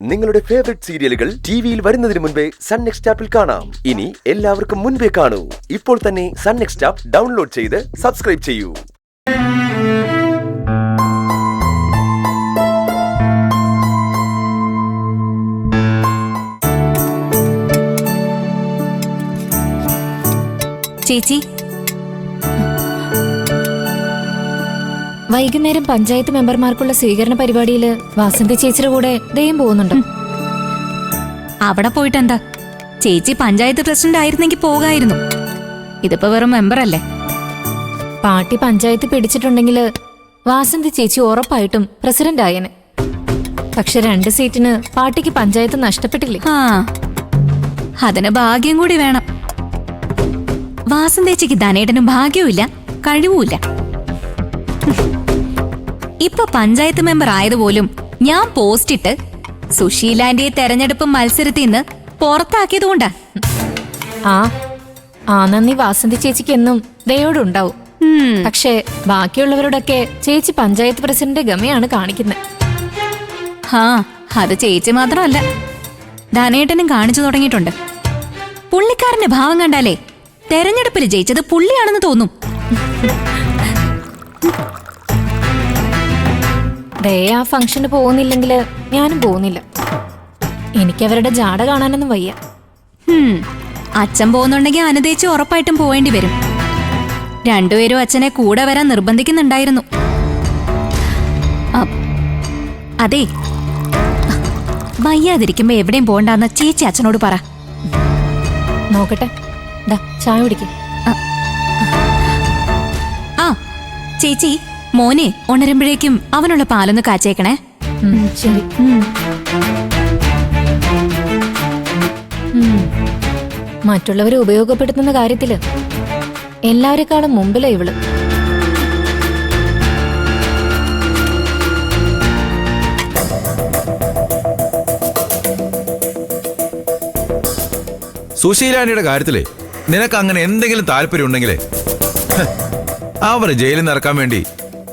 നിങ്ങളുടെ ഫേവറേറ്റ് സീരിയലുകൾ ടിവിയിൽ വരുന്നതിന് മുൻപേ സൺ നെക്സ്റ്റ് ആപ്പിൽ കാണാം. ഇനി എല്ലാവർക്കും മുൻപേ കാണൂ. ഇപ്പോൾ തന്നെ സൺ നെക്സ്റ്റ് ആപ്പ് ഡൗൺലോഡ് ചെയ്ത് സബ്സ്ക്രൈബ് ചെയ്യൂ. ചേച്ചി, വൈകുന്നേരം പഞ്ചായത്ത് മെമ്പർമാർക്കുള്ള സ്വീകരണ പരിപാടിയിൽ വാസന്തി ചേച്ചിയുടെ കൂടെ ദയം പോകുന്നുണ്ട്. അവിടെ പോയിട്ടെന്താ? ചേച്ചി പഞ്ചായത്ത് പ്രസിഡന്റ് ആയിരുന്നെങ്കിൽ പോകായിരുന്നു. ഇതിപ്പോ വെറും മെമ്പറല്ലേ. പാർട്ടി പഞ്ചായത്ത് പിടിച്ചിട്ടുണ്ടെങ്കിൽ വാസന്തി ചേച്ചി ഉറപ്പായിട്ടും പ്രസിഡന്റ് ആയേനെ. പക്ഷെ 2 സീറ്റിന് പാർട്ടിക്ക് പഞ്ചായത്ത് നഷ്ടപ്പെട്ടില്ലേ? ആ, അതിന് ഭാഗ്യം കൂടി വേണം. വാസന്തേച്ചിക്ക് ധനേട്ടനും ഭാഗ്യവുമില്ല, കഴിവുമില്ല. ഇപ്പൊ പഞ്ചായത്ത് മെമ്പർ ആയതുപോലും ഞാൻ പോസ്റ്റിട്ട് സുശീലാന്റെ തെരഞ്ഞെടുപ്പ് മത്സരത്തിൽ നിന്ന് പുറത്താക്കിയതുകൊണ്ടാ. ആ നന്ദി വാസന്തി ചേച്ചിക്ക് എന്നും ദയോടുണ്ടാവും. പക്ഷേ ബാക്കിയുള്ളവരോടൊക്കെ ചേച്ചി പഞ്ചായത്ത് പ്രസിഡന്റ് ഗമയാണ് കാണിക്കുന്നത്. അത് ചേച്ചി മാത്രമല്ല, ധനേട്ടനും കാണിച്ചു തുടങ്ങിയിട്ടുണ്ട്. പുള്ളിക്കാരന്റെ ഭാവം കണ്ടാലേ തെരഞ്ഞെടുപ്പിൽ ജയിച്ചത് പുള്ളിയാണെന്ന് തോന്നും. ദയ ആ ഫംഗ്ഷന് പോകുന്നില്ലെങ്കിൽ ഞാനും പോകുന്നില്ല. എനിക്കവരുടെ ജാട കാണാനൊന്നും വയ്യ. അച്ഛൻ പോകുന്നുണ്ടെങ്കിൽ അനുദേച്ച് ഉറപ്പായിട്ടും പോവേണ്ടി വരും. രണ്ടുപേരും അച്ഛനെ കൂടെ വരാൻ നിർബന്ധിക്കുന്നുണ്ടായിരുന്നു. അതെ, വയ്യാതിരിക്കുമ്പോ എവിടെയും പോകണ്ടെന്ന് ചേച്ചി അച്ഛനോട് പറ. നോക്കട്ടെ, ചായ കുടിക്ക. ആ ചേച്ചി, മോനെ ഉണരുമ്പോഴേക്കും അവനുള്ള പാലൊന്ന് കാച്ചേക്കണേ. ശരി. മറ്റുള്ളവരെ ഉപയോഗപ്പെടുത്തുന്ന കാര്യത്തില് എല്ലാവരെക്കാളും മുമ്പിലാ ഇവള്. സുശീലാനിയുടെ കാര്യത്തിലേ നിനക്ക് അങ്ങനെ എന്തെങ്കിലും താല്പര്യം ഉണ്ടെങ്കിലേ അവരെ ജയിലിൽ നിന്ന് ഇറക്കാൻ വേണ്ടി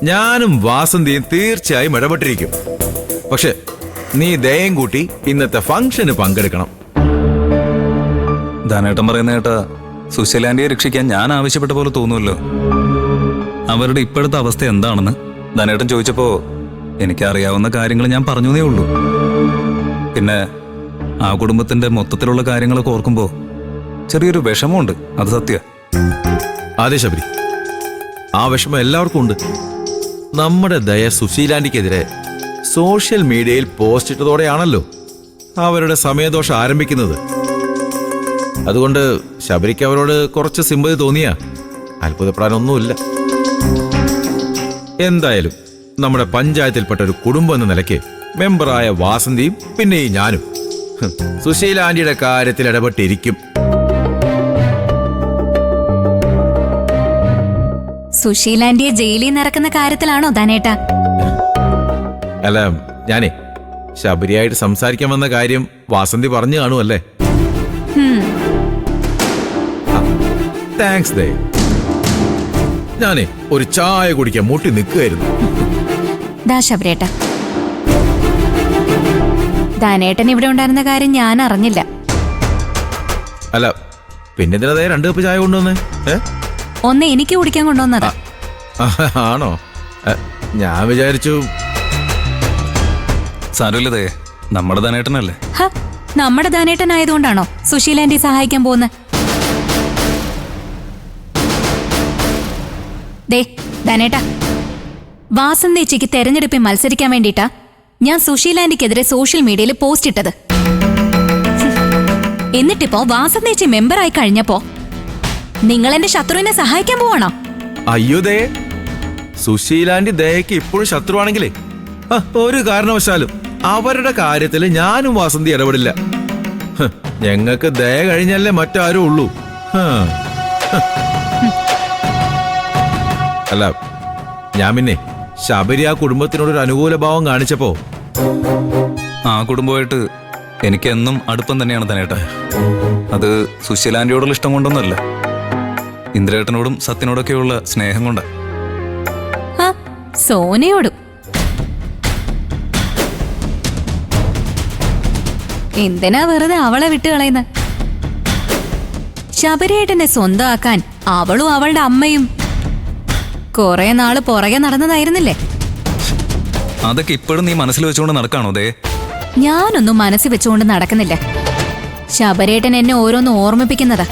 ഞാനും വാസന്തിയും തീർച്ചയായും ഇടപെട്ടിരിക്കും. പക്ഷെ നീ ദയം കൂട്ടി ഇന്നത്തെ ഫംഗ്ഷന് പങ്കെടുക്കണം. ധനേട്ടൻ പറയുന്ന കേട്ടാ സുശീലാന്റിയെ രക്ഷിക്കാൻ ഞാൻ ആവശ്യപ്പെട്ട പോലെ തോന്നുമല്ലോ. അവരുടെ ഇപ്പോഴത്തെ അവസ്ഥ എന്താണെന്ന് ധനേട്ടൻ ചോദിച്ചപ്പോ എനിക്കറിയാവുന്ന കാര്യങ്ങൾ ഞാൻ പറഞ്ഞേ ഉള്ളൂ. പിന്നെ ആ കുടുംബത്തിന്റെ മൊത്തത്തിലുള്ള കാര്യങ്ങളൊക്കെ ഓർക്കുമ്പോ ചെറിയൊരു വിഷമമുണ്ട്. അത് സത്യ. അതെ ശബരി, ആ വിഷമം എല്ലാവർക്കും ഉണ്ട്. നമ്മുടെ ദയ സുശീലാന്റിക്കെതിരെ സോഷ്യൽ മീഡിയയിൽ പോസ്റ്റ് ഇട്ടതോടെയാണല്ലോ അവരുടെ സമയദോഷം ആരംഭിക്കുന്നത്. അതുകൊണ്ട് ശബരിക്ക് അവരോട് കുറച്ച് സിമ്പതി തോന്നിയാ അത്ഭുതപ്പെടാനൊന്നുമില്ല. എന്തായാലും നമ്മുടെ പഞ്ചായത്തിൽപ്പെട്ട ഒരു കുടുംബം എന്ന നിലയ്ക്ക് മെമ്പറായ വാസന്തിയും പിന്നെ ഈ ഞാനും സുശീലാന്റിയുടെ കാര്യത്തിൽ ഇടപെട്ടിരിക്കും. സുശീലാന്റിയെ ജയിലിൽ നിന്ന് ഇറക്കുന്ന കാര്യത്തിലാണോ ധനേട്ട? അല്ല, ഞാനേ ശബരിയായിട്ട് സംസാരിക്കാൻ വന്ന കാര്യം വാസന്തി പറഞ്ഞു കാണുമല്ലേ. താങ്ക്സ് ദേ. ഞാനേ ഒരു ചായ കുടിക്കാൻ മുട്ടി നിൽക്കുകയായിരുന്നു. ദാ ശബരേട്ട, ധനേട്ടൻ ഇവിടെ ഉണ്ടായിരുന്ന കാര്യം ഞാൻ അറിഞ്ഞില്ല. അല്ല, പിന്നെ ഇതിനതേ 2 കപ്പ് ചായ കൊണ്ടുവന്നേ? ഒന്ന് എനിക്ക് കുടിക്കാൻ കൊണ്ടുവന്നതാ. ആണോ? ഞാൻ വിചാരിച്ചു. സാരമില്ലതേ, നമ്മുടെ ധനേട്ടനല്ലേ. നമ്മുടെ ധനേട്ടനായതുകൊണ്ടാണോ സുശീലാന്റി സഹായിക്കാൻ പോകുന്നത്? ദേ ധനേട്ട, വാസന്തേച്ചിക്ക് തെരഞ്ഞെടുപ്പിൽ മത്സരിക്കാൻ വേണ്ടിയിട്ടാ ഞാൻ സുശീലാന്റിക്കെതിരെ സോഷ്യൽ മീഡിയയിൽ പോസ്റ്റ് ഇട്ടത്. എന്നിട്ടിപ്പോ വാസന്തേച്ചി മെമ്പറായി കഴിഞ്ഞപ്പോ നിങ്ങൾ എന്റെ ശത്രുവിനെ സഹായിക്കാൻ പോവാണോ? അയ്യോ ദേ, സുശീലാന്റി ദയക്ക് ഇപ്പോഴും ശത്രുവാണെങ്കിലേ ഒരു കാരണവശാലും അവരുടെ കാര്യത്തിൽ ഞാനും വാസന്തി ഇടപെടില്ല. ഞങ്ങൾക്ക് ദയ കഴിഞ്ഞല്ലേ മറ്റാരും ഉള്ളൂ. അല്ല, ഞാൻ പിന്നെ ശബരി ആ കുടുംബത്തിനോടൊരു അനുകൂല ഭാവം കാണിച്ചപ്പോ ആ കുടുംബമായിട്ട് എനിക്കെന്നും അടുപ്പം തന്നെയാണ് ധനേട്ട. അത് സുശീലാന്റിയോടുള്ള ഇഷ്ടം കൊണ്ടൊന്നുമല്ല, ഇന്ദ്രേട്ടനോടും സത്യനോടൊക്കെയുള്ള സ്നേഹം കൊണ്ട്. സോനയോടും എന്തിനാ വെറുതെ അവളെ വിട്ടുകളയുന്ന? ശബരിയേട്ടനെ സ്വന്തമാക്കാൻ അവളും അവളുടെ അമ്മയും കുറെ നാള് പുറകെ നടന്നതായിരുന്നില്ലേ? അതൊക്കെ ഇപ്പോഴും നീ മനസ്സിൽ വെച്ചുകൊണ്ട് നടക്കാണോ? ദേ, ഞാനൊന്നും മനസ്സിൽ വെച്ചുകൊണ്ട് നടക്കുന്നില്ല. ശബരിയേട്ടൻ എന്നെ ഓരോന്ന് ഓർമ്മിപ്പിക്കുന്നതാ.